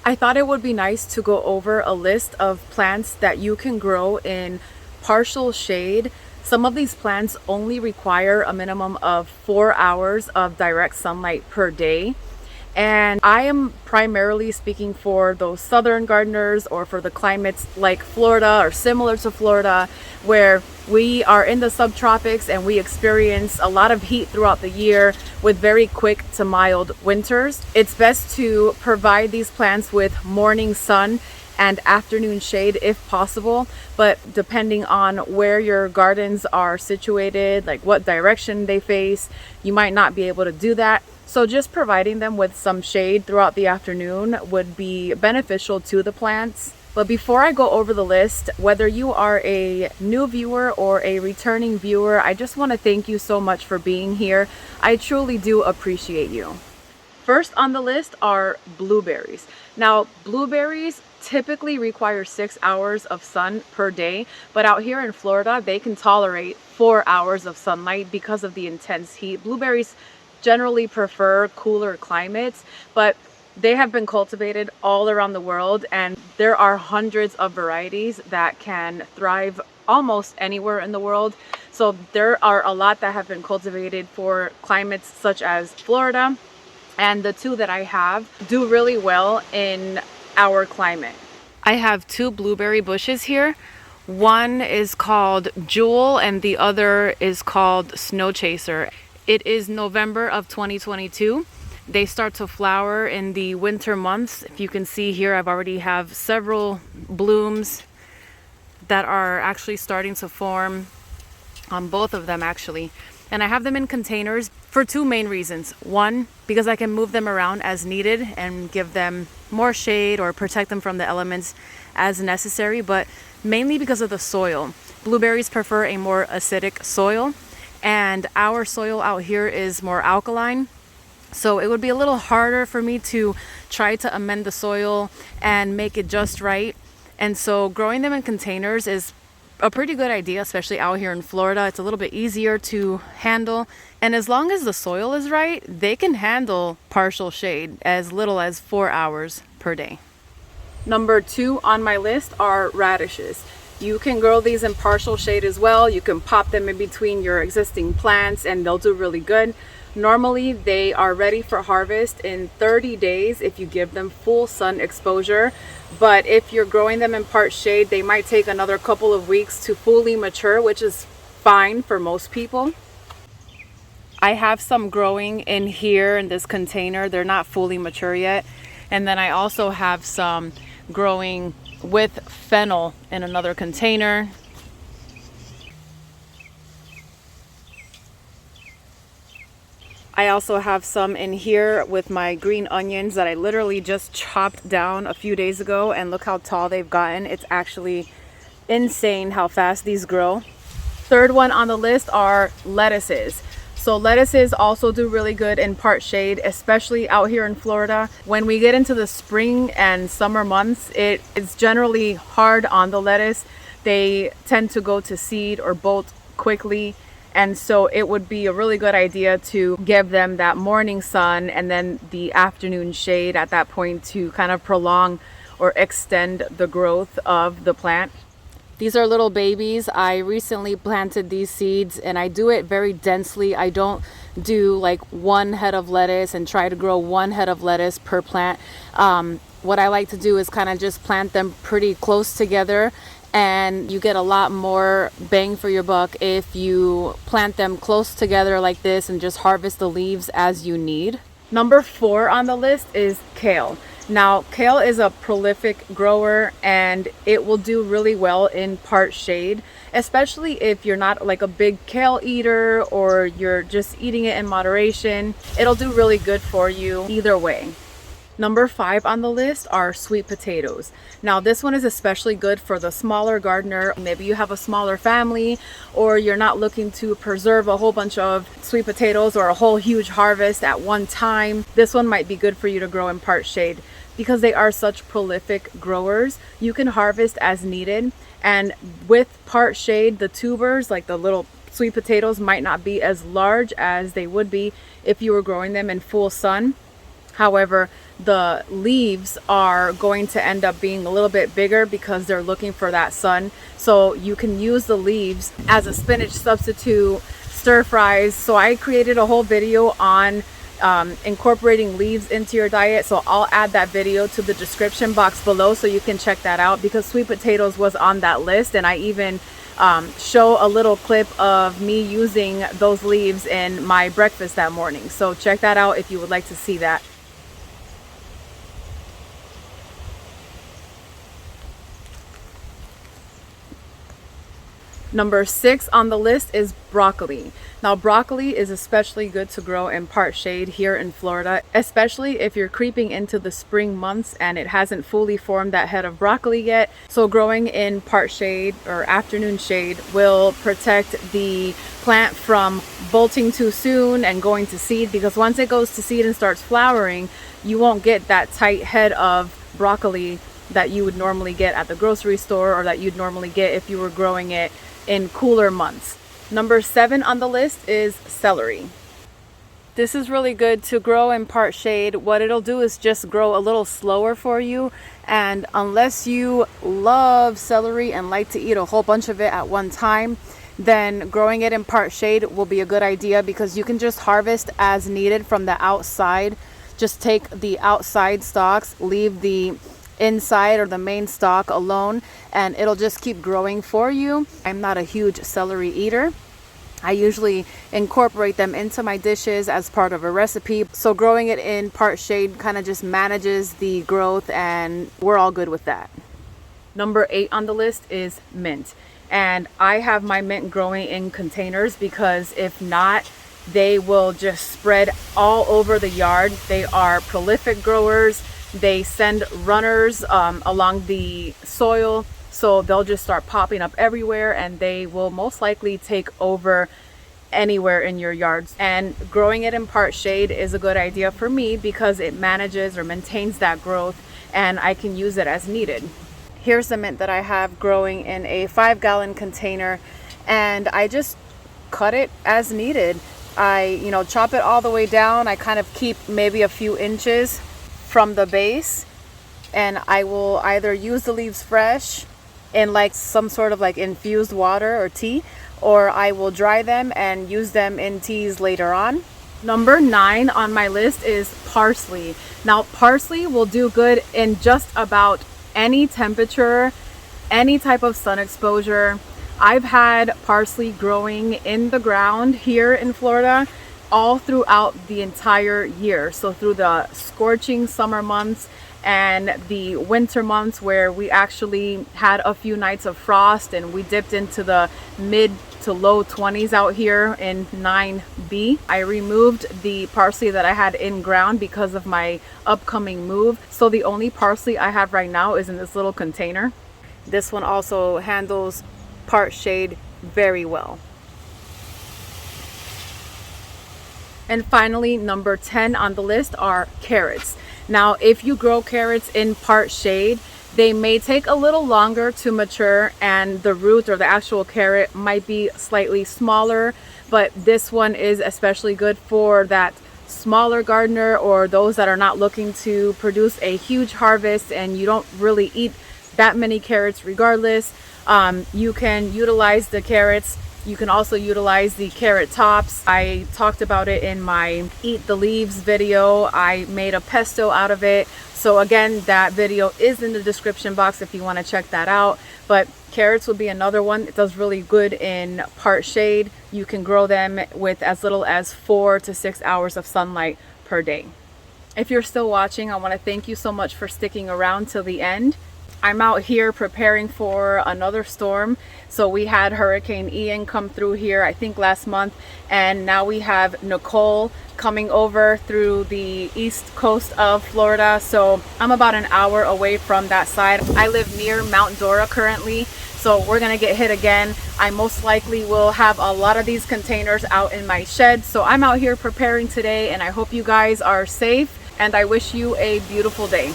I thought it would be nice to go over a list of plants that you can grow in partial shade. Some of these plants only require a minimum of 4 hours of direct sunlight per day. And I am primarily speaking for those southern gardeners or for the climates like Florida or similar to Florida, where we are in the subtropics and we experience a lot of heat throughout the year with very quick to mild winters. It's best to provide these plants with morning sun and afternoon shade if possible, but depending on where your gardens are situated, like what direction they face, you might not be able to do that. So just providing them with some shade throughout the afternoon would be beneficial to the plants. But before I go over the list, whether you are a new viewer or a returning viewer, I just want to thank you so much for being here. I truly do appreciate you. First on the list are blueberries. Now, blueberries typically require 6 hours of sun per day, but out here in Florida, they can tolerate 4 hours of sunlight because of the intense heat. Blueberries generally prefer cooler climates, but they have been cultivated all around the world, and there are hundreds of varieties that can thrive almost anywhere in the world. So there are a lot that have been cultivated for climates such as Florida, and the two that I have do really well in our climate. I have two blueberry bushes here. One is called Jewel and the other is called Snow Chaser. It is November of 2022. They start to flower in the winter months. If you can see here, I've already have several blooms that are actually starting to form on both of them actually. And I have them in containers for two main reasons. One, because I can move them around as needed and give them more shade or protect them from the elements as necessary, but mainly because of the soil. Blueberries prefer a more acidic soil, and our soil out here is more alkaline. So it would be a little harder for me to try to amend the soil and make it just right. And so growing them in containers is a pretty good idea, especially out here in Florida. It's a little bit easier to handle. And as long as the soil is right, they can handle partial shade as little as 4 hours per day. Number 2 on my list are radishes. You can grow these in partial shade as well. You can pop them in between your existing plants and they'll do really good. Normally, they are ready for harvest in 30 days if you give them full sun exposure. But if you're growing them in part shade, they might take another couple of weeks to fully mature, which is fine for most people. I have some growing in here in this container. They're not fully mature yet. And then I also have some growing with fennel in another container. I also have some in here with my green onions that I literally just chopped down a few days ago, and look how tall they've gotten. It's actually insane how fast these grow. Third one on the list are lettuces. So lettuces also do really good in part shade, especially out here in Florida. When we get into the spring and summer months, it's generally hard on the lettuce. They tend to go to seed or bolt quickly. And so it would be a really good idea to give them that morning sun and then the afternoon shade at that point to kind of prolong or extend the growth of the plant. These are little babies. I recently planted these seeds and I do it very densely. I don't do like one head of lettuce and try to grow one head of lettuce per plant. What I like to do is kind of just plant them pretty close together, and you get a lot more bang for your buck if you plant them close together like this and just harvest the leaves as you need. Number 4 on the list is kale. Now, kale is a prolific grower and it will do really well in part shade, especially if you're not like a big kale eater or you're just eating it in moderation. It'll do really good for you either way. Number 5 on the list are sweet potatoes. Now this one is especially good for the smaller gardener. Maybe you have a smaller family or you're not looking to preserve a whole bunch of sweet potatoes or a whole huge harvest at one time. This one might be good for you to grow in part shade because they are such prolific growers. You can harvest as needed, and with part shade, the tubers, like the little sweet potatoes, might not be as large as they would be if you were growing them in full sun. However, the leaves are going to end up being a little bit bigger because they're looking for that sun. So you can use the leaves as a spinach substitute, stir fries. So I created a whole video on incorporating leaves into your diet, so I'll add that video to the description box below so you can check that out, because sweet potatoes was on that list, and I even show a little clip of me using those leaves in my breakfast that morning. So check that out if you would like to see that. Number 6 on the list is broccoli. Now, broccoli is especially good to grow in part shade here in Florida, especially if you're creeping into the spring months and it hasn't fully formed that head of broccoli yet. So growing in part shade or afternoon shade will protect the plant from bolting too soon and going to seed, because once it goes to seed and starts flowering, you won't get that tight head of broccoli that you would normally get at the grocery store, or that you'd normally get if you were growing it in cooler months. Number 7 on the list is celery. This is really good to grow in part shade. What it'll do is just grow a little slower for you, and unless you love celery and like to eat a whole bunch of it at one time, then growing it in part shade will be a good idea, because you can just harvest as needed from the outside. Just take the outside stalks, leave the inside or the main stalk alone, and it'll just keep growing for you. I'm not a huge celery eater. I usually incorporate them into my dishes as part of a recipe. So growing it in part shade kind of just manages the growth, and we're all good with that. Number 8 on the list is mint. And I have my mint growing in containers, because if not, they will just spread all over the yard. They are prolific growers. They send runners along the soil, so they'll just start popping up everywhere, and they will most likely take over anywhere in your yards. And growing it in part shade is a good idea for me, because it manages or maintains that growth, and I can use it as needed. Here's the mint that I have growing in a 5-gallon container, and I just cut it as needed. I chop it all the way down. I kind of keep maybe a few inches from the base, and I will either use the leaves fresh in like some sort of like infused water or tea, or I will dry them and use them in teas later on. Number 9 on my list is parsley. Now, parsley will do good in just about any temperature, any type of sun exposure. I've had parsley growing in the ground here in Florida all throughout the entire year. So through the scorching summer months and the winter months where we actually had a few nights of frost and we dipped into the mid to low 20s out here in 9B. I removed the parsley that I had in ground because of my upcoming move. So the only parsley I have right now is in this little container. This one also handles part shade very well. And finally, number 10 on the list are carrots. Now, if you grow carrots in part shade, they may take a little longer to mature, and the root or the actual carrot might be slightly smaller, but this one is especially good for that smaller gardener or those that are not looking to produce a huge harvest and you don't really eat that many carrots regardless. You can utilize the carrots. You can also utilize the carrot tops. I talked about it in my Eat the Leaves video. I made a pesto out of it. So again, that video is in the description box if you want to check that out. But carrots would be another one. It does really good in part shade. You can grow them with as little as 4 to 6 hours of sunlight per day. If you're still watching, I want to thank you so much for sticking around till the end. I'm out here preparing for another storm. So we had Hurricane Ian come through here, I think last month, and now we have Nicole coming over through the east coast of Florida. So I'm about an hour away from that side. I live near Mount Dora currently, so we're gonna get hit again. I most likely will have a lot of these containers out in my shed. So I'm out here preparing today, and I hope you guys are safe, and I wish you a beautiful day.